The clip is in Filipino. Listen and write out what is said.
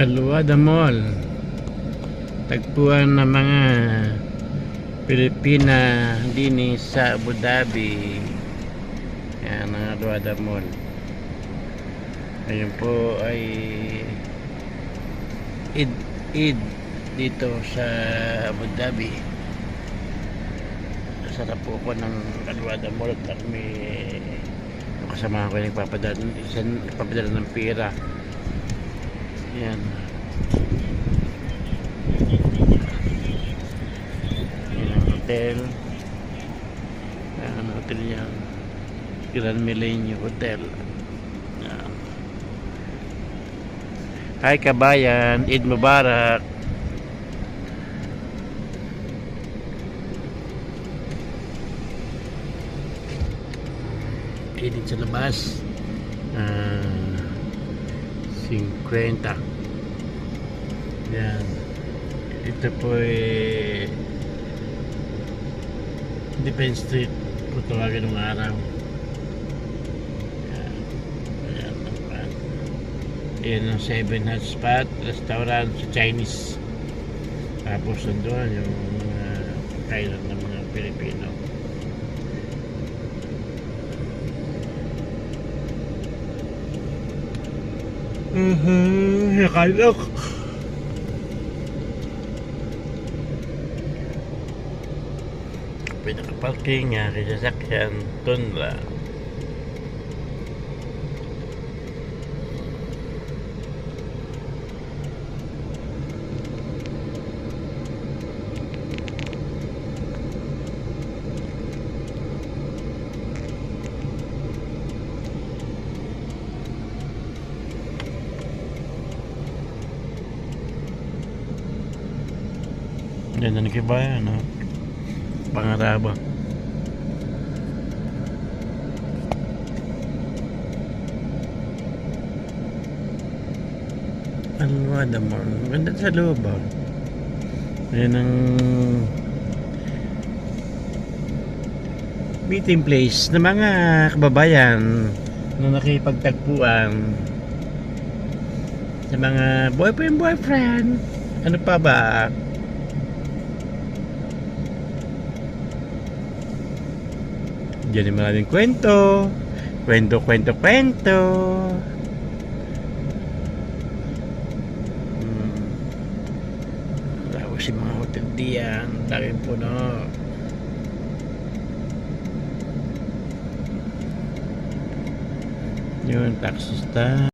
Aluada Mall, tagpuan ng mga Pilipina dini sa Abu Dhabi. Yan ang Aluada Mall. Ayun po ay Eid dito sa Abu Dhabi. Sarap po ko ng Aluada Mall at may kasama ko yung nagpapadala ng pera. Yan. Yan ang hotel. Yan ang hotel yan. Grand Milenio Hotel. Yan. Hi kabayan, Eid Mubarak. Eid sa labas. 50. Yan. Ito po ay Defense Street kung tawagin ng araw. Yan. Ayan ang pan. Yan ang 7 hotspot restaurant sa Chinese. Tapos nandun yung kainan ng mga Pilipino. Nakalok. Pinaka-parking nga kay sasakyan Tundra. Yan na nakibayan, no? Pangaraba. Aluada Mall. Maganda sa loob, ah. Yan ang meeting place ng mga kababayan na nakipagtagpuan sa mga boyfriend. Ano pa ba? Diyan yung maraming kwento. Kwento. Tapos yung mga hotel diyan. Laging puno. Yun, taxi stand.